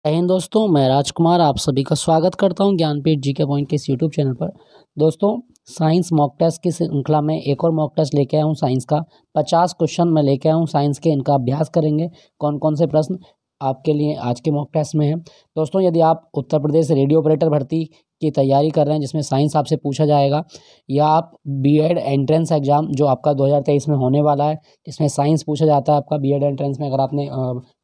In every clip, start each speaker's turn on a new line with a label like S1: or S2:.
S1: जय हिंद दोस्तों, मैं राजकुमार आप सभी का स्वागत करता हूं ज्ञानपीठ जीके पॉइंट के इस यूट्यूब चैनल पर। दोस्तों, साइंस मॉक टेस्ट की श्रृंखला में एक और मॉक टेस्ट लेके आया हूं। साइंस का 50 क्वेश्चन मैं लेके आया हूं साइंस के। इनका अभ्यास करेंगे कौन कौन से प्रश्न आपके लिए आज के मॉक टेस्ट में है। दोस्तों, यदि आप उत्तर प्रदेश रेडियो ऑपरेटर भर्ती की तैयारी कर रहे हैं जिसमें साइंस आपसे पूछा जाएगा, या आप बीएड एंट्रेंस एग्जाम जो आपका 2023 में होने वाला है जिसमें साइंस पूछा जाता है आपका बीएड एंट्रेंस में, अगर आपने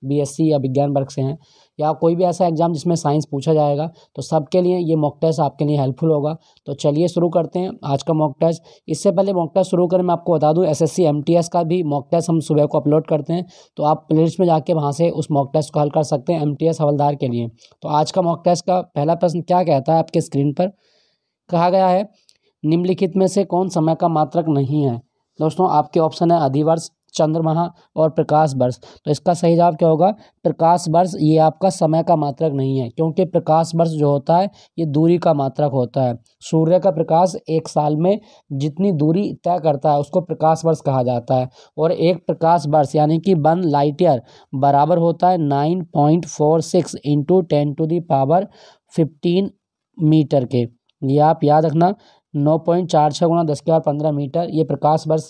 S1: बीएससी या विज्ञान वर्ग से हैं, या कोई भी ऐसा एग्जाम जिसमें साइंस पूछा जाएगा, तो सबके लिए ये मॉक टेस्ट आपके लिए हेल्पफुल होगा। तो चलिए शुरू करते हैं आज का मॉक टेस्ट। इससे पहले मॉक टेस्ट शुरू करें मैं आपको बता दूं, एसएससी एमटीएस का भी मॉक टेस्ट हम सुबह को अपलोड करते हैं, तो आप प्लेलिस्ट में जाके वहां से उस मॉक टेस्ट को हल कर सकते हैं एमटीएस हवलदार के लिए। तो आज का मॉक टेस्ट का पहला प्रश्न क्या कहता है, आपके स्क्रीन पर कहा गया है, निम्नलिखित में से कौन समय का मात्रक नहीं है। दोस्तों, आपके ऑप्शन है अधिवर्ष, चंद्रमाह और प्रकाश वर्ष। तो इसका सही जवाब क्या होगा, प्रकाश वर्ष। ये आपका समय का मात्रक नहीं है, क्योंकि प्रकाश वर्ष जो होता है ये दूरी का मात्रक होता है। सूर्य का प्रकाश एक साल में जितनी दूरी तय करता है उसको प्रकाश वर्ष कहा जाता है, और एक प्रकाश वर्ष यानी कि 1 लाइट ईयर बराबर होता है 9.46 इंटू 10⁻15 मीटर के। ये आप याद रखना, 9.46 गुणा 10⁻15 मीटर ये प्रकाश वर्ष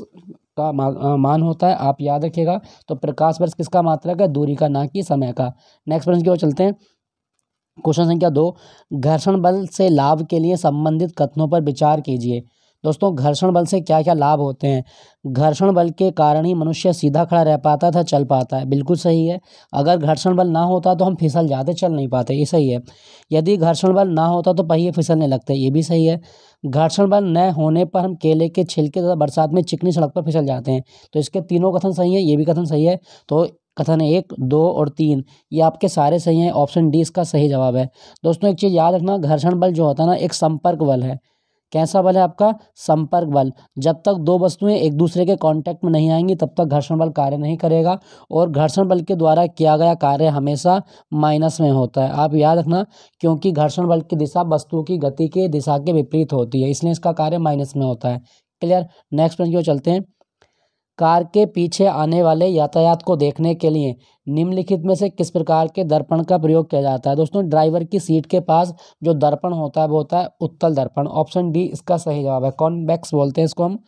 S1: का मान होता है, आप याद रखिएगा। तो प्रकाश वर्ष किसका मात्रक है, दूरी का, ना कि समय का। नेक्स्ट प्रश्न की ओर चलते हैं। क्वेश्चन संख्या 2, घर्षण बल से लाभ के लिए संबंधित कथनों पर विचार कीजिए। दोस्तों, घर्षण बल से क्या क्या लाभ होते हैं। घर्षण बल के कारण ही मनुष्य सीधा खड़ा रह पाता था, चल पाता है, बिल्कुल सही है। अगर घर्षण बल ना होता तो हम फिसल जाते, चल नहीं पाते, ये सही है। यदि घर्षण बल ना होता तो पहिए फिसलने लगते, ये भी सही है। घर्षण बल न होने पर हम केले के छिलके तथा बरसात में चिकनी सड़क पर फिसल जाते हैं। तो इसके तीनों कथन सही है, ये भी कथन सही है। तो कथन 1, 2 और 3 ये आपके सारे सही हैं। ऑप्शन डी इसका सही जवाब है। दोस्तों, एक चीज़ याद रखना, घर्षण बल जो होता है ना, एक संपर्क बल है। कैसा बल है आपका, संपर्क बल। जब तक दो वस्तुएं एक दूसरे के कांटेक्ट में नहीं आएंगी तब तक घर्षण बल कार्य नहीं करेगा, और घर्षण बल के द्वारा किया गया कार्य हमेशा माइनस में होता है, आप याद रखना। क्योंकि घर्षण बल की दिशा वस्तु की गति के दिशा के विपरीत होती है, इसलिए इसका कार्य माइनस में होता है। क्लियर। नेक्स्ट प्रश्न की ओर चलते हैं। कार के पीछे आने वाले यातायात को देखने के लिए निम्नलिखित में से किस प्रकार के दर्पण का प्रयोग किया जाता है। दोस्तों, ड्राइवर की सीट के पास जो दर्पण होता है वो होता है उत्तल दर्पण। ऑप्शन डी इसका सही जवाब है। कॉन्वेक्स बोलते हैं इसको हम,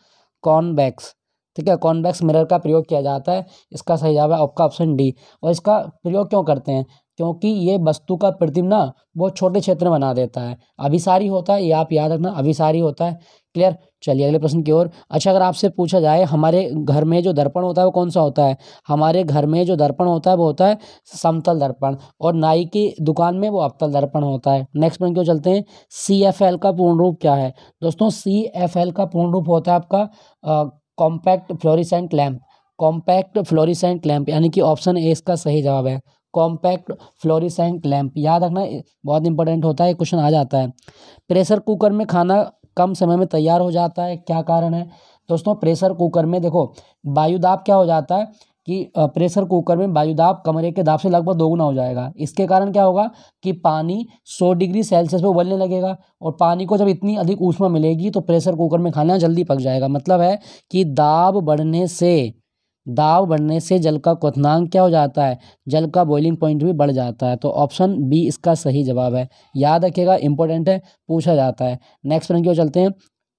S1: कॉन्वेक्स। ठीक है, कॉन्वेक्स मिरर का प्रयोग किया जाता है, इसका सही जवाब है आपका ऑप्शन डी। और इसका प्रयोग क्यों करते हैं, क्योंकि ये वस्तु का प्रतिबिंब ना बहुत छोटे क्षेत्र में बना देता है, अभिसारी होता है, ये आप याद रखना, अभिसारी होता है। क्लियर। चलिए अगले प्रश्न की ओर। अच्छा, अगर आपसे पूछा जाए हमारे घर में जो दर्पण होता है वो कौन सा होता है, हमारे घर में जो दर्पण होता है वो होता है समतल दर्पण, और नाई की दुकान में वो अवतल दर्पण होता है। नेक्स्ट प्रश्न की ओर चलते हैं। CFL का पूर्ण रूप क्या है। दोस्तों, CFL का पूर्ण रूप होता है आपका compact fluorescent lamp. Compact fluorescent lamp यानी कि ऑप्शन ए इसका सही जवाब है, कॉम्पैक्ट फ्लोरिसेंट लैंप। याद रखना, बहुत इंपॉर्टेंट होता है, क्वेश्चन आ जाता है। प्रेशर कुकर में खाना कम समय में तैयार हो जाता है, क्या कारण है। दोस्तों, प्रेशर कुकर में देखो वायुदाब क्या हो जाता है कि प्रेशर कुकर में वायुदाब कमरे के दाब से लगभग दोगुना हो जाएगा। इसके कारण क्या होगा कि पानी 100 डिग्री सेल्सियस पे उबलने लगेगा, और पानी को जब इतनी अधिक ऊष्मा मिलेगी तो प्रेशर कुकर में खाना जल्दी पक जाएगा। मतलब है कि दाब बढ़ने से जल का क्वथनांक क्या हो जाता है, जल का बॉइलिंग पॉइंट भी बढ़ जाता है। तो ऑप्शन बी इसका सही जवाब है, याद रखिएगा, इंपॉर्टेंट है, पूछा जाता है। नेक्स्ट प्रश्न की ओर चलते हैं।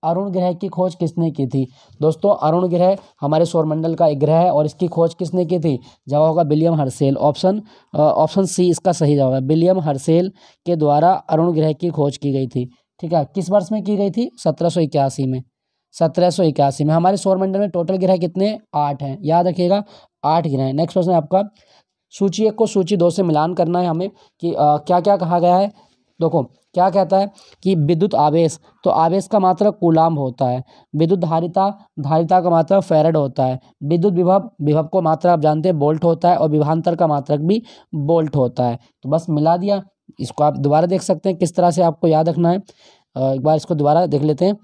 S1: अरुण ग्रह की खोज किसने की थी। दोस्तों, अरुण ग्रह हमारे सौरमंडल का एक ग्रह है, और इसकी खोज किसने की थी, जवाब होगा विलियम हर्शेल। ऑप्शन सी इसका सही जवाब है, विलियम हर्शेल के द्वारा अरुण ग्रह की खोज की गई थी। ठीक है, किस वर्ष में की गई थी, 1781 में। 1781 में। हमारे सौरमंडल में टोटल ग्रह कितने, 8 हैं, याद रखिएगा, 8 ग्रह हैं। नेक्स्ट प्रश्न है आपका, सूची 1 को सूची 2 से मिलान करना है हमें कि क्या क्या कहा गया है। देखो क्या कहता है कि विद्युत आवेश, तो आवेश का मात्रक कूलाम्ब होता है। विद्युत धारिता, धारिता का मात्रक फैराड होता है। विद्युत विभव, विभव को मात्रक आप जानते हैं वोल्ट होता है, और विभवांतर का मात्रक भी वोल्ट होता है। तो बस मिला दिया। इसको आप दोबारा देख सकते हैं किस तरह से आपको याद रखना है। एक बार इसको दोबारा देख लेते हैं।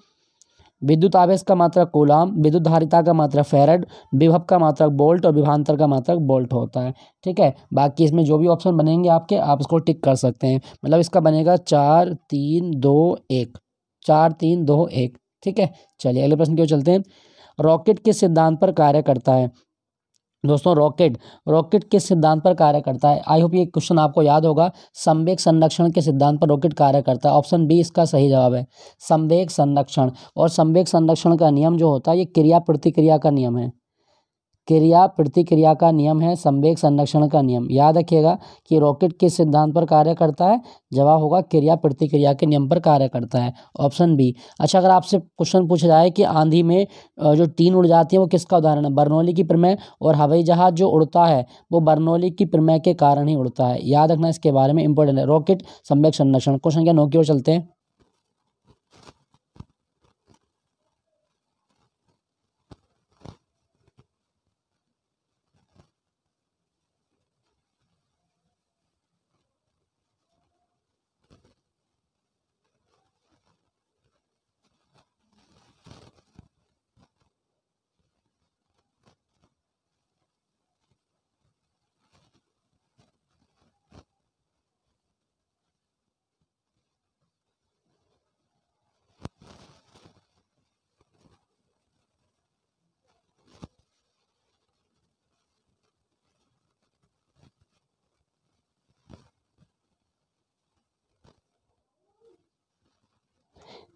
S1: विद्युत आवेश का मात्रक कूलाम, विद्युत धारिता का मात्रक फैराड, विभव का मात्रक वोल्ट, और विभवांतर का मात्रक वोल्ट होता है। ठीक है, बाकी इसमें जो भी ऑप्शन बनेंगे आपके, आप इसको टिक कर सकते हैं। मतलब इसका बनेगा 4 3 2 1, 4 3 2 1। ठीक है, चलिए अगले प्रश्न की ओर चलते हैं। रॉकेट किस सिद्धांत पर कार्य करता है। दोस्तों रॉकेट, रॉकेट किस सिद्धांत पर कार्य करता है? आई होप ये क्वेश्चन आपको याद होगा। संवेग संरक्षण के सिद्धांत पर रॉकेट कार्य करता है। ऑप्शन बी इसका सही जवाब है, संवेग संरक्षण। और संवेग संरक्षण का नियम जो होता है ये क्रिया प्रतिक्रिया का नियम है, क्रिया प्रतिक्रिया का नियम है संवेग संरक्षण का नियम। याद रखिएगा कि रॉकेट किस सिद्धांत पर कार्य करता है, जवाब होगा क्रिया प्रतिक्रिया के नियम पर कार्य करता है, ऑप्शन बी। अच्छा, अगर आपसे क्वेश्चन पूछा जाए कि आंधी में जो टीन उड़ जाती है वो किसका उदाहरण है? बर्नौली की प्रमेय। और हवाई जहाज जो उड़ता है वो बर्नौली की प्रमेय के कारण ही उड़ता है। याद रखना इसके बारे में, इंपॉर्टेंट है। रॉकेट, संवेग संरक्षण। क्वेश्चन क्या 9 की ओर चलते हैं।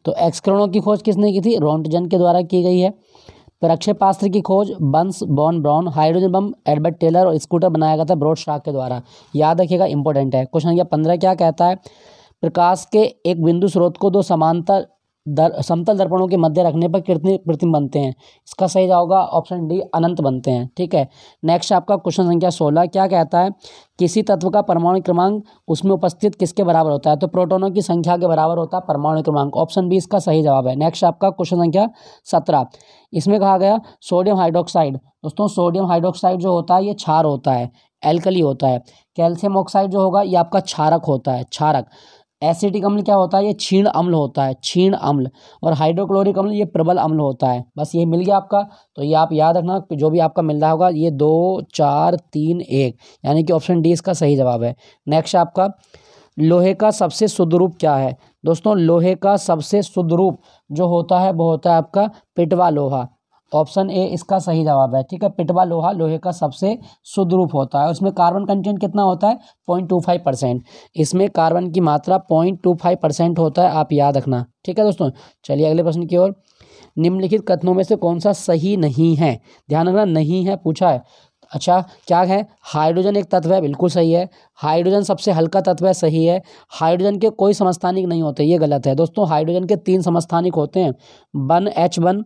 S1: तो एक्स किरणों की खोज किसने की थी? रोंटगन के द्वारा की गई है। प्रक्षेपास्त्र की खोज बंस von Braun. Hydrogen bomb Edward Teller और स्कूटर बनाया गया था ब्रॉड शार्क के द्वारा। याद रखिएगा, इंपॉर्टेंट है। क्वेश्चन नंबर 15 क्या कहता है? प्रकाश के एक बिंदु स्रोत को दो समांतर समतल दर्पणों के मध्य रखने पर कितने प्रतिबिंब बनते हैं? इसका सही जवाब होगा ऑप्शन डी, अनंत बनते हैं। ठीक है, नेक्स्ट आपका क्वेश्चन संख्या 16 क्या कहता है? किसी तत्व का परमाणु क्रमांक उसमें उपस्थित किसके बराबर होता है? तो प्रोटॉनों की संख्या के बराबर होता है परमाणु क्रमांक, ऑप्शन बी इसका सही जवाब है। नेक्स्ट आपका क्वेश्चन संख्या 17, इसमें कहा गया सोडियम हाइड्रोक्साइड। दोस्तों सोडियम हाइड्रोक्साइड जो होता है ये क्षार होता है, एल्कली होता है। कैल्शियम ऑक्साइड जो होगा ये आपका क्षारक होता है, क्षारक। एसिटिक अम्ल क्या होता है? ये क्षीण अम्ल होता है, क्षीण अम्ल। और हाइड्रोक्लोरिक अम्ल ये प्रबल अम्ल होता है। बस ये मिल गया आपका। तो ये आप याद रखना, जो भी आपका मिल रहा होगा ये 2 4 3 1, यानी कि ऑप्शन डी इसका सही जवाब है। नेक्स्ट आपका लोहे का सबसे शुद्ध रूप क्या है? दोस्तों लोहे का सबसे शुद्ध रूप जो होता है वो होता है आपका पिटवा लोहा, ऑप्शन ए इसका सही जवाब है। ठीक है, पिटवा लोहा लोहे का सबसे शुद्ध रूप होता है। उसमें कार्बन कंटेंट कितना होता है? 0.25%। इसमें कार्बन की मात्रा 0.25% होता है, आप याद रखना। ठीक है दोस्तों, चलिए अगले प्रश्न की ओर। निम्नलिखित कथनों में से कौन सा सही नहीं है? ध्यान रखना, नहीं है पूछा है। अच्छा क्या है? हाइड्रोजन एक तत्व है, बिल्कुल सही है। हाइड्रोजन सबसे हल्का तत्व है, सही है। हाइड्रोजन के कोई समस्थानिक नहीं होते, ये गलत है। दोस्तों हाइड्रोजन के 3 समस्थानिक होते हैं, 1H1,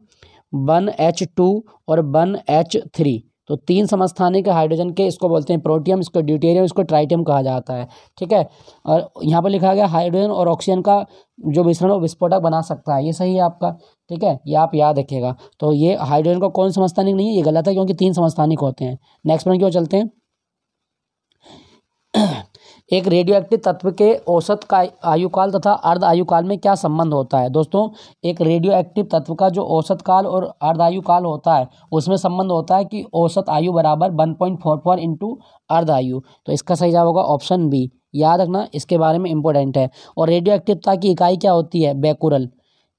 S1: 1H2 और 1H3। तो 3 समस्थानिक हाइड्रोजन के, इसको बोलते हैं प्रोटियम, इसको ड्यूटेरियम, इसको ट्राइटियम कहा जाता है। ठीक है, और यहाँ पर लिखा गया हाइड्रोजन और ऑक्सीजन का जो मिश्रण वो विस्फोटक बना सकता है, ये सही है आपका। ठीक है, ये आप याद रखिएगा। तो ये हाइड्रोजन का कौन समस्थानिक नहीं है, ये गलत है, क्योंकि 3 समस्थानिक होते हैं। नेक्स्ट प्रश्न की ओर चलते हैं। एक रेडियोएक्टिव तत्व के औसत का आयुकाल तथा अर्ध आयुकाल में क्या संबंध होता है? दोस्तों एक रेडियोएक्टिव तत्व का जो औसत काल और अर्ध आयुकाल होता है उसमें संबंध होता है कि औसत आयु बराबर 1.44 इंटू अर्ध आयु। तो इसका सही जवाब होगा ऑप्शन बी, याद रखना, इसके बारे में इंपॉर्टेंट है। और रेडियोएक्टिवता की इकाई क्या होती है? बैकुरल।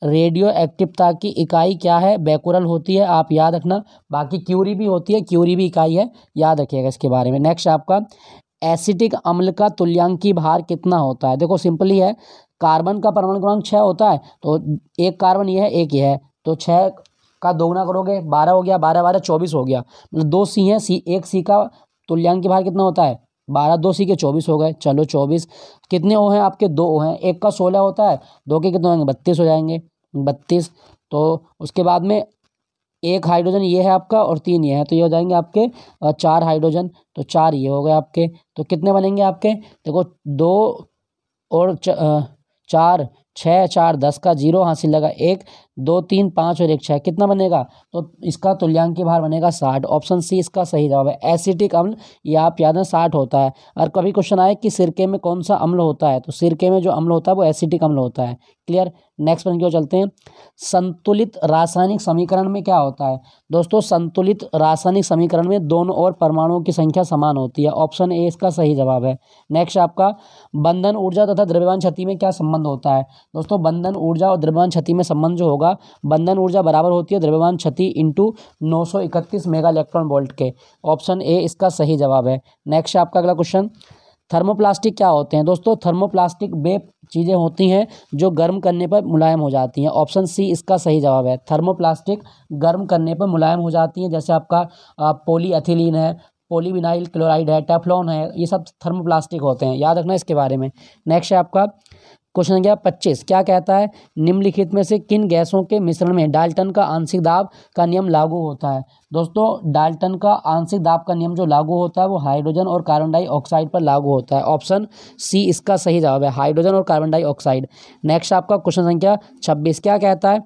S1: रेडियो एक्टिवता की इकाई क्या है? बैकुरल होती है, आप याद रखना। बाकी क्यूरी भी होती है, क्यूरी भी इकाई है, याद रखिएगा इसके बारे में। नेक्स्ट आपका एसिटिक अम्ल का तुल्यांकी भार कितना होता है? देखो सिंपली है, कार्बन का परमाणु क्रमांक 6 होता है, तो एक कार्बन ये है, एक ये है, तो 6 का दोगुना करोगे 12 हो गया, 12 12 24 हो गया। मतलब 2 सी हैं, एक सी का तुल्यांकी भार कितना होता है? 12, 2 सी के 24 हो गए। चलो 24, कितने ओ हैं आपके? 2 ओ हैं। एक का 16 होता है, 2 के कितने होंगे? 32 हो जाएंगे, 32। तो उसके बाद में एक हाइड्रोजन ये है आपका और 3 ये है, तो ये हो जाएंगे आपके 4 हाइड्रोजन, तो 4 ये हो गए आपके। तो कितने बनेंगे आपके? देखो 2 और 4 6, 4 10 का 0 हासिल लगा, 1 2 3 5 और 1 6, कितना बनेगा? तो इसका तुल्यांकी भार बनेगा 60, ऑप्शन सी इसका सही जवाब है। एसिटिक अम्ल ये आप याद है 60 होता है। और कभी क्वेश्चन आए कि सिरके में कौन सा अम्ल होता है, तो सिरके में जो अम्ल होता है वो एसिटिक अम्ल होता है। क्लियर। नेक्स्ट प्रश्न की ओर चलते हैं। संतुलित रासायनिक समीकरण में क्या होता है? दोस्तों संतुलित रासायनिक समीकरण में दोनों ओर परमाणुओं की संख्या समान होती है। ऑप्शन ए इसका सही जवाब है। नेक्स्ट आपका बंधन ऊर्जा तथा द्रव्यमान क्षति में क्या संबंध होता है? दोस्तों बंधन ऊर्जा और द्रव्यमान क्षति में संबंध जो होगा, बंधन ऊर्जा बराबर होती है द्रव्यमान क्षति इंटू 931 मेगा इलेक्ट्रॉन वोल्ट के। ऑप्शन ए इसका सही जवाब है। नेक्स्ट आपका अगला क्वेश्चन, थर्मोप्लास्टिक क्या होते हैं? दोस्तों थर्मोप्लास्टिक वे चीज़ें होती हैं जो गर्म करने पर मुलायम हो जाती हैं। ऑप्शन सी इसका सही जवाब है। थर्मोप्लास्टिक गर्म करने पर मुलायम हो जाती हैं, जैसे आपका पॉलीएथिलीन है, पॉलीविनाइल क्लोराइड है, टेफ्लॉन है, ये सब थर्मोप्लास्टिक होते हैं, याद रखना इसके बारे में। नेक्स्ट है आपका क्वेश्चन संख्या 25, क्या कहता है? निम्नलिखित में से किन गैसों के मिश्रण में डाल्टन का आंशिक दाब का नियम लागू होता है? दोस्तों डाल्टन का आंशिक दाब का नियम जो लागू होता है वो हाइड्रोजन और कार्बन डाइऑक्साइड पर लागू होता है। ऑप्शन सी इसका सही जवाब है, हाइड्रोजन और कार्बन डाइऑक्साइड। नेक्स्ट आपका क्वेश्चन संख्या 26, क्या कहता है?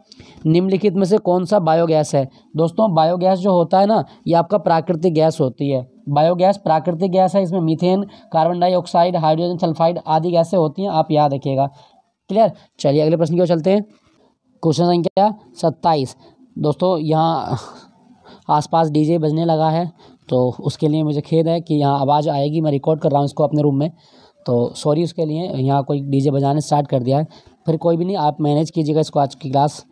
S1: निम्नलिखित में से कौन सा बायोगैस है? दोस्तों बायोगैस जो होता है ना, ये आपका प्राकृतिक गैस होती है। बायोगैस प्राकृतिक गैस है, इसमें methane, carbon dioxide, hydrogen sulphide आदि गैसें होती हैं, आप याद रखिएगा। क्लियर। चलिए अगले प्रश्न की ओर चलते हैं। क्वेश्चन संख्या 27। दोस्तों यहाँ आसपास डीजे बजने लगा है, तो उसके लिए मुझे खेद है कि यहाँ आवाज़ आएगी। मैं रिकॉर्ड कर रहा हूँ इसको अपने रूम में, तो सॉरी उसके लिए। यहाँ कोई डीजे बजाने स्टार्ट कर दिया है, फिर कोई भी नहीं, आप मैनेज कीजिएगा इसको। आज की क्लास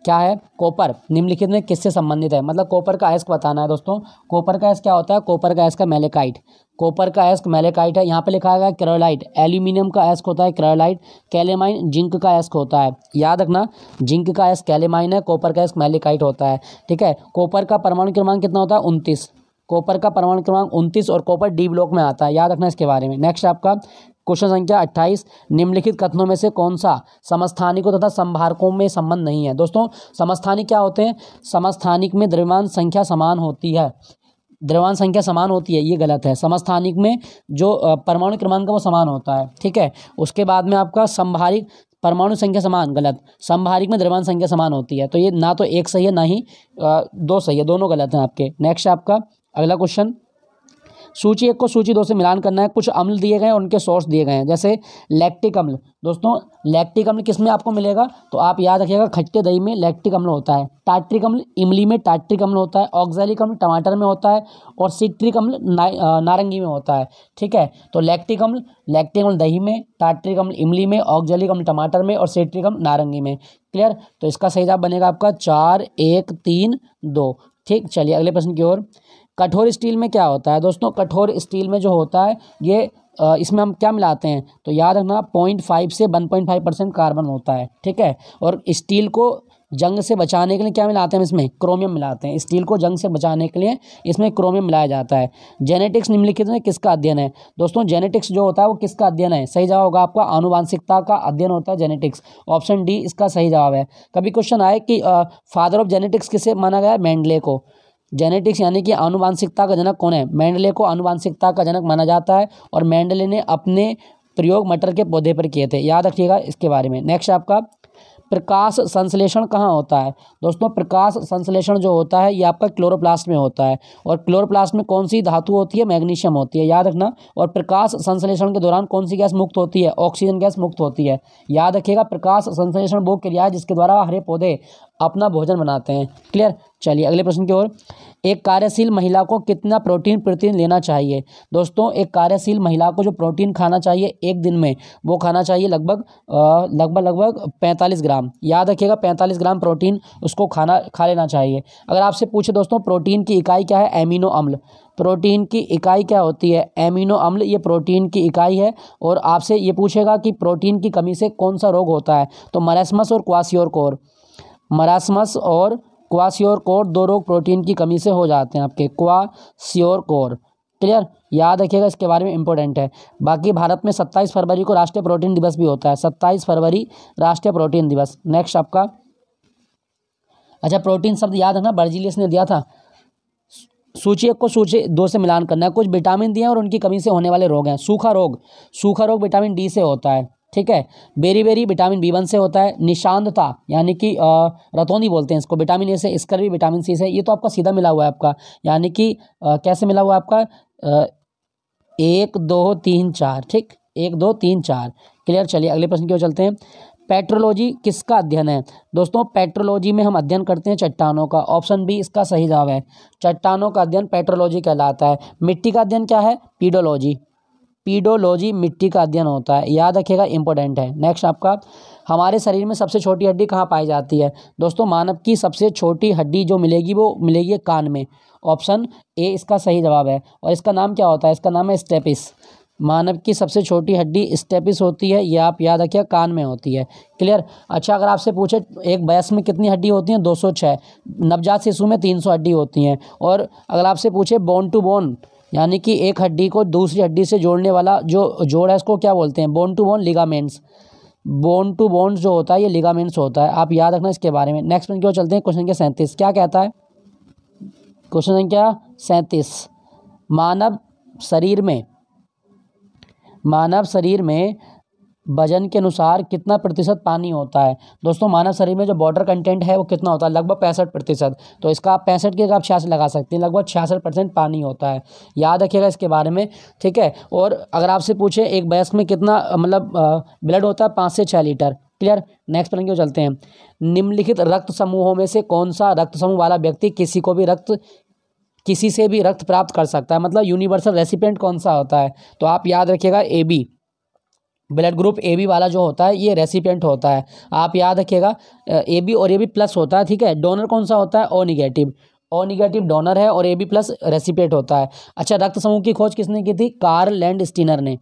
S1: क्या है? कॉपर निम्नलिखित में किससे संबंधित है? मतलब कॉपर का अयस्क बताना है दोस्तों। कॉपर का अयस्क क्या होता है? कॉपर का अयस्क का मैलेकाइट। कॉपर का अयस्क मैलेकाइट है। यहाँ पे लिखा गया क्रोलाइट। एल्यूमिनियम का अयस्क होता है क्रोलाइट। कैलेमाइन जिंक का अयस्क होता है, याद रखना। जिंक का अयस्क कैलेमाइन है, कॉपर का अयस्क मैलेकाइट होता है। ठीक है। कॉपर का परमाणु क्रमांक कितना होता है? 29। कॉपर का परमाणु क्रमांक 29 और कॉपर डी ब्लॉक में आता है, याद रखना इसके बारे में। नेक्स्ट आपका क्वेश्चन संख्या 28, निम्नलिखित कथनों में से कौन सा समस्थानिकों तथा समभारकों में संबंध नहीं है? दोस्तों समस्थानिक क्या होते हैं? समस्थानिक में द्रव्यमान संख्या समान होती है। द्रव्यमान संख्या समान होती है, ये गलत है। समस्थानिक में जो परमाणु क्रमांक है वो समान होता है। ठीक है। उसके बाद में आपका समभारिक परमाणु संख्या समान, गलत। समभारिक में द्रव्यमान संख्या समान होती है, तो ये ना तो एक सही है ना ही दो सही है, दोनों गलत हैं आपके। नेक्स्ट आपका अगला क्वेश्चन, सूची 1 को सूची 2 से मिलान करना है। कुछ अम्ल दिए गए हैं, उनके सोर्स दिए गए हैं, जैसे लैक्टिक अम्ल। दोस्तों लैक्टिक अम्ल किस में आपको मिलेगा? तो आप याद रखिएगा, खट्टे दही में लैक्टिक अम्ल होता है। टार्ट्रिक अम्ल इमली में टार्ट्रिक अम्ल होता है। ऑक्सैलिक अम्ल टमाटर में होता है। और सिट्रिक अम्ल नारंगी में होता है। ठीक है। तो लैक्टिक अम्ल दही में, टार्ट्रिक अम्ल इमली में, ऑक्सैलिक अम्ल टमाटर में और सिट्रिक अम्ल नारंगी में। क्लियर। तो इसका सही जवाब बनेगा आपका 4 1 3 2। ठीक। चलिए अगले प्रश्न की ओर। कठोर स्टील में क्या होता है? दोस्तों कठोर स्टील में जो होता है ये इसमें हम क्या मिलाते हैं? तो याद रखना 0.5 से 1.5% कार्बन होता है। ठीक है। और स्टील को जंग से बचाने के लिए क्या मिलाते हैं हम इसमें? क्रोमियम मिलाते हैं। स्टील को जंग से बचाने के लिए इसमें क्रोमियम मिलाया जाता है। जेनेटिक्स निम्नलिखित में किसका अध्ययन है? दोस्तों जेनेटिक्स जो होता है वो किसका अध्ययन है? सही जवाब होगा आपका आनुवांशिकता का अध्ययन होता है जेनेटिक्स। ऑप्शन डी इसका सही जवाब है। कभी क्वेश्चन आए कि फादर ऑफ जेनेटिक्स किसे माना गया? मेंडले को। जेनेटिक्स यानी कि आनुवांशिकता का जनक कौन है? मेंडले को आनुवांशिकता का जनक माना जाता है। और मेंडले ने अपने प्रयोग मटर के पौधे पर किए थे, याद रखिएगा इसके बारे में। नेक्स्ट आपका प्रकाश संश्लेषण कहाँ होता है? दोस्तों प्रकाश संश्लेषण जो होता है ये आपका क्लोरोप्लास्ट में होता है। और क्लोरोप्लास्ट में कौन सी धातु होती है? मैग्नीशियम होती है, याद रखना। और प्रकाश संश्लेषण के दौरान कौन सी गैस मुक्त होती है? ऑक्सीजन गैस मुक्त होती है, याद रखिएगा। प्रकाश संश्लेषण वो क्रिया है जिसके द्वारा हरे पौधे अपना भोजन बनाते हैं। क्लियर। चलिए अगले प्रश्न की ओर। एक कार्यशील महिला को कितना प्रोटीन प्रतिदिन लेना चाहिए? दोस्तों एक कार्यशील महिला को जो प्रोटीन खाना चाहिए एक दिन में, वो खाना चाहिए लगभग 45 ग्राम, याद रखिएगा। 45 ग्राम प्रोटीन उसको खा लेना चाहिए। अगर आपसे पूछे दोस्तों प्रोटीन की इकाई क्या है? एमिनो अम्ल। प्रोटीन की इकाई क्या होती है? एमिनो अम्ल, ये प्रोटीन की इकाई है। और आपसे ये पूछेगा कि प्रोटीन की कमी से कौन सा रोग होता है? तो मरासमस और क्वाशियोरकोर। मरासमस और क्वाशियोरकोर दो रोग प्रोटीन की कमी से हो जाते हैं आपके। क्वाशियोरकोर। क्लियर। याद रखिएगा, इसके बारे में इंपॉर्टेंट है। बाकी भारत में 27 फरवरी को राष्ट्रीय प्रोटीन दिवस भी होता है। 27 फरवरी राष्ट्रीय प्रोटीन दिवस। नेक्स्ट आपका, अच्छा प्रोटीन शब्द याद रखना, बर्जीलियस ने दिया था। सूची 1 को सूची 2 से मिलान करना है। कुछ विटामिन दिए हैं और उनकी कमी से होने वाले रोग हैं। सूखा रोग विटामिन डी से होता है। ठीक है। बेरी विटामिन B1 से होता है। निशांतता यानी कि रतौंधी बोलते हैं इसको, विटामिन ए से। स्कर्वी विटामिन C से। ये तो आपका सीधा मिला हुआ है आपका, यानी कि कैसे मिला हुआ है आपका? 1 2 3 4। ठीक, 1 2 3 4। क्लियर। चलिए अगले प्रश्न की ओर चलते हैं। पेट्रोलॉजी किसका अध्ययन है? दोस्तों पेट्रोलॉजी में हम अध्ययन करते हैं चट्टानों का। ऑप्शन बी इसका सही जवाब है। चट्टानों का अध्ययन पेट्रोलॉजी कहलाता है। मिट्टी का अध्ययन क्या है? पीडोलॉजी। पीडोलॉजी मिट्टी का अध्ययन होता है, याद रखिएगा, इंपॉर्टेंट है। नेक्स्ट आपका, हमारे शरीर में सबसे छोटी हड्डी कहाँ पाई जाती है? दोस्तों मानव की सबसे छोटी हड्डी जो मिलेगी वो मिलेगी कान में। ऑप्शन ए इसका सही जवाब है। और इसका नाम क्या होता है? इसका नाम है स्टेपिस। मानव की सबसे छोटी हड्डी स्टेपिस होती है, ये आप याद रखिए, कान में होती है। क्लियर? अच्छा, अगर आपसे पूछे एक वयस्क में कितनी हड्डी होती हैं? 206। नवजात शिशु में 300 हड्डी होती हैं। और अगर आपसे पूछे बोन टू बोन, यानी कि एक हड्डी को दूसरी हड्डी से जोड़ने वाला जो जोड़ है, इसको क्या बोलते हैं? Bone to bone ligaments. Bone to bones जो होता है ये लिगामेंट्स होता है, आप याद रखना इसके बारे में। नेक्स्ट प्रश्न की ओर चलते हैं। क्वेश्चन संख्या 37 क्या कहता है? क्वेश्चन संख्या 37, मानव शरीर में वजन के अनुसार कितना प्रतिशत पानी होता है? दोस्तों मानव शरीर में जो वाटर कंटेंट है वो कितना होता है? लगभग 65%। तो इसका आप 65 की जगह आप 66 लगा सकते हैं, लगभग 66% पानी होता है, याद रखिएगा इसके बारे में, ठीक है। और अगर आपसे पूछे एक वयस्क में कितना मतलब ब्लड होता है? 5 से 6 लीटर। क्लियर? नेक्स्ट प्रश्न की ओर चलते हैं। निम्नलिखित रक्त समूहों में से कौन सा रक्त समूह वाला व्यक्ति किसी से भी रक्त प्राप्त कर सकता है? मतलब यूनिवर्सल रेसिपिएंट कौन सा होता है? तो आप याद रखिएगा A B, blood group A B वाला जो होता है ये रेसिपिएंट होता है, आप याद रखिएगा। ए बी और ए बी प्लस होता है, ठीक है। डोनर कौन सा होता है? O negative. O negative donor है और ए बी प्लस रेसिपिएंट होता है। अच्छा, रक्त समूह की खोज किसने की थी? कार्ल लैंड स्टीनर ने।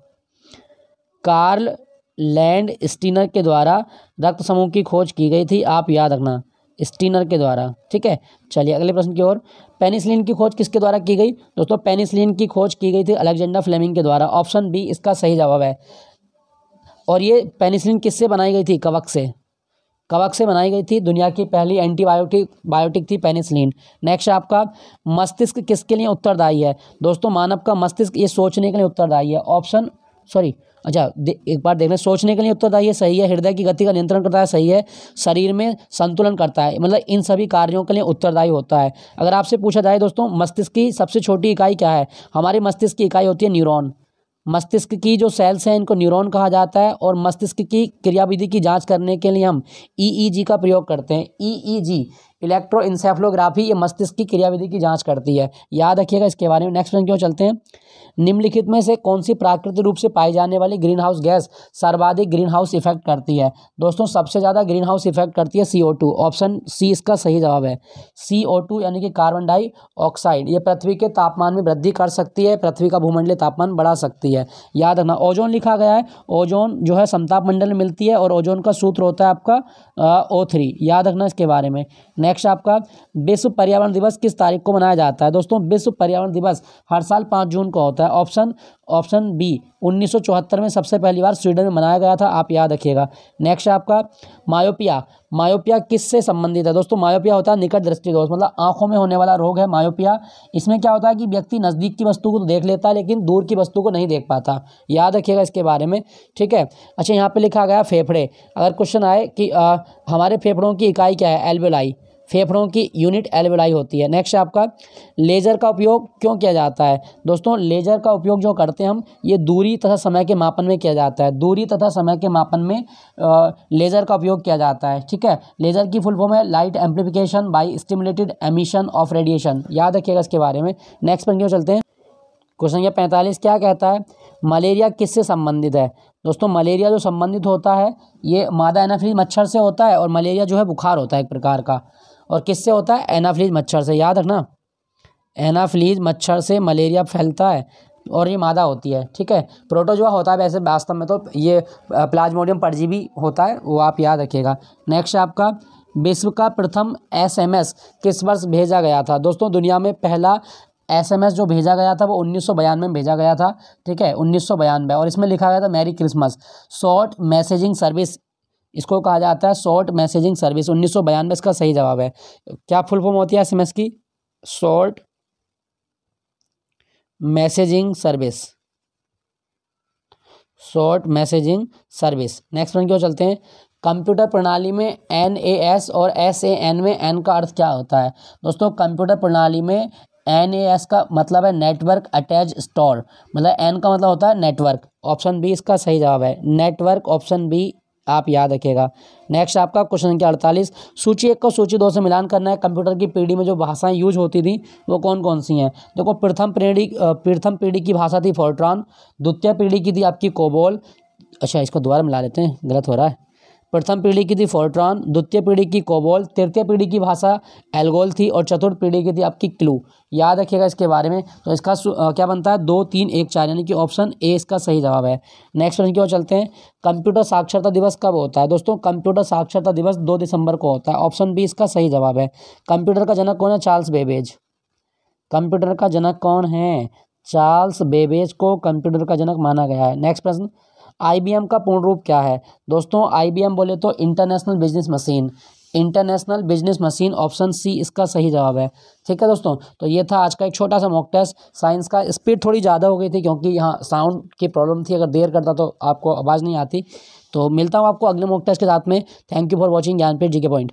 S1: कार्ल लैंड स्टीनर के द्वारा रक्त समूह की खोज की गई थी, आप याद रखना, स्टीनर के द्वारा, ठीक है। चलिए अगले प्रश्न की ओर। पेनिसिलिन की खोज किसके द्वारा की गई? दोस्तों पेनिसिलिन की खोज की गई थी अलेक्जेंडर फ्लेमिंग के द्वारा। ऑप्शन बी इसका सही जवाब है। और ये पेनिसिलिन किससे बनाई गई थी? कवक से। कवक से बनाई गई थी। दुनिया की पहली एंटीबायोटिक थी पेनिसिलिन। नेक्स्ट आपका, मस्तिष्क किसके लिए उत्तरदायी है? दोस्तों मानव का मस्तिष्क ये सोचने के लिए उत्तरदायी है। एक बार देख लें, सोचने के लिए उत्तरदायी है, सही है। हृदय की गति का नियंत्रण करता है, सही है। शरीर में संतुलन करता है, मतलब इन सभी कार्यों के लिए उत्तरदायी होता है। अगर आपसे पूछा जाए दोस्तों मस्तिष्क की सबसे छोटी इकाई क्या है? हमारे मस्तिष्क की इकाई होती है न्यूरॉन। मस्तिष्क की जो सेल्स हैं इनको न्यूरॉन कहा जाता है। और मस्तिष्क की क्रियाविधि की जांच करने के लिए हम ईईजी का प्रयोग करते हैं। ईईजी, इलेक्ट्रोइंसेफलोग्राफी, ये मस्तिष्क की क्रियाविधि की जांच करती है, याद रखिएगा इसके बारे में। नेक्स्ट प्रश्न की ओर चलते हैं। निम्नलिखित में से कौन सी प्राकृतिक रूप से पाई जाने वाली ग्रीन हाउस गैस सर्वाधिक ग्रीन हाउस इफेक्ट करती है? दोस्तों सबसे ज़्यादा ग्रीन हाउस इफेक्ट करती है CO2। ऑप्शन सी इसका सही जवाब है। CO2 यानी कि कार्बन डाइऑक्साइड, ये पृथ्वी के तापमान में वृद्धि कर सकती है, पृथ्वी का भूमंडलीय तापमान बढ़ा सकती है, याद रखना। ओजोन लिखा गया है, ओजोन जो है समताप मंडल में मिलती है और ओजोन का सूत्र होता है आपका O3, याद रखना इसके बारे में। नेक्स्ट आपका, विश्व पर्यावरण दिवस किस तारीख को मनाया जाता है? दोस्तों विश्व पर्यावरण दिवस हर साल 5 जून को होता है। ऑप्शन बी 1974 में सबसे पहली बार स्वीडन में मनाया गया था, आप याद रखिएगा। नेक्स्ट आपका, मायोपिया किससे संबंधित है? दोस्तों मायोपिया होता है निकट दृष्टि दोष, मतलब आंखों में होने वाला रोग है मायोपिया। इसमें क्या होता है कि व्यक्ति नज़दीक की वस्तु को तो देख लेता है लेकिन दूर की वस्तु को नहीं देख पाता, याद रखिएगा इसके बारे में, ठीक है। अच्छा, यहाँ पे लिखा गया फेफड़े। अगर क्वेश्चन आए कि हमारे फेफड़ों की इकाई क्या है? एल्वेओलाई। फेफड़ों की यूनिट एल्वेओलाई होती है। नेक्स्ट आपका, लेजर का उपयोग क्यों किया जाता है? दोस्तों लेजर का उपयोग जो करते हैं हम, ये दूरी तथा समय के मापन में किया जाता है। दूरी तथा समय के मापन में लेजर का उपयोग किया जाता है, ठीक है। लेजर की फुल फॉर्म है light amplification by stimulated emission of radiation, याद रखिएगा इसके बारे में। नेक्स्ट पर चलते हैं। क्वेश्चन नंबर 45 क्या कहता है? मलेरिया किससे संबंधित है? दोस्तों मलेरिया जो संबंधित होता है ये मादा एनाफिलीज मच्छर से होता है। और मलेरिया जो है बुखार होता है एक प्रकार का, और किससे होता है? एनाफिलीज मच्छर से, याद रखना। एनाफिलीज मच्छर से मलेरिया फैलता है और ये मादा होती है, ठीक है। प्रोटोजोआ होता है वैसे वास्तव में तो ये प्लाज्मोडियम परजीवी होता है, वो आप याद रखिएगा। नेक्स्ट आपका, विश्व का प्रथम SMS किस वर्ष भेजा गया था? दोस्तों दुनिया में पहला SMS जो भेजा गया था वो 1992 में भेजा गया था, ठीक है, 1992। और इसमें लिखा गया था merry Christmas. Short messaging service इसको कहा जाता है, शॉर्ट मैसेजिंग सर्विस, 1992 इसका सही जवाब है। क्या फुल फॉर्म होती है SMS की? Short messaging service, short messaging service. Next one की ओर चलते हैं। कंप्यूटर प्रणाली में NAS और SAN में N का अर्थ क्या होता है? दोस्तों कंप्यूटर प्रणाली में NAS का मतलब है नेटवर्क अटैच स्टोर, मतलब N का मतलब होता है नेटवर्क। ऑप्शन बी इसका सही जवाब है, नेटवर्क। ऑप्शन बी आप याद रखिएगा। नेक्स्ट आपका क्वेश्चन संख्या 48, सूची 1 को सूची 2 से मिलान करना है। कंप्यूटर की पीढ़ी में जो भाषाएं यूज होती थी वो कौन कौन सी हैं? देखो, प्रथम पीढ़ी की भाषा थी फोर्ट्रॉन, द्वितीय पीढ़ी की थी आपकी कोबोल। अच्छा, इसको दोबारा मिला लेते हैं, गलत हो रहा है। प्रथम पीढ़ी की थी फोर्ट्रॉन, द्वितीय पीढ़ी की कोबोल, तृतीय पीढ़ी की भाषा एल्गोल थी और चतुर्थ पीढ़ी की थी आपकी क्लू। याद रखिएगा इसके बारे में। तो इसका क्या बनता है? 2, 3, 1, 4, यानी कि ऑप्शन ए इसका सही जवाब है। नेक्स्ट प्रश्न की ओर चलते हैं। कंप्यूटर साक्षरता दिवस कब होता है? दोस्तों, कंप्यूटर साक्षरता दिवस 2 दिसंबर को होता है। ऑप्शन बी इसका सही जवाब है। कंप्यूटर का जनक कौन है? Charles Babbage. कंप्यूटर का जनक कौन है? चार्ल्स बेबेज को कंप्यूटर का जनक माना गया है। नेक्स्ट प्रश्न, IBM का पूर्ण रूप क्या है? दोस्तों, IBM बोले तो International Business Machine. International Business Machine, option C इसका सही जवाब है। ठीक है दोस्तों, तो ये था आज का एक छोटा सा मॉक टेस्ट साइंस का। स्पीड थोड़ी ज़्यादा हो गई थी क्योंकि यहाँ साउंड की प्रॉब्लम थी, अगर देर करता तो आपको आवाज़ नहीं आती। तो मिलता हूँ आपको अगले मॉक टेस्ट के साथ में। Thank you for watching Jnanpith GK point.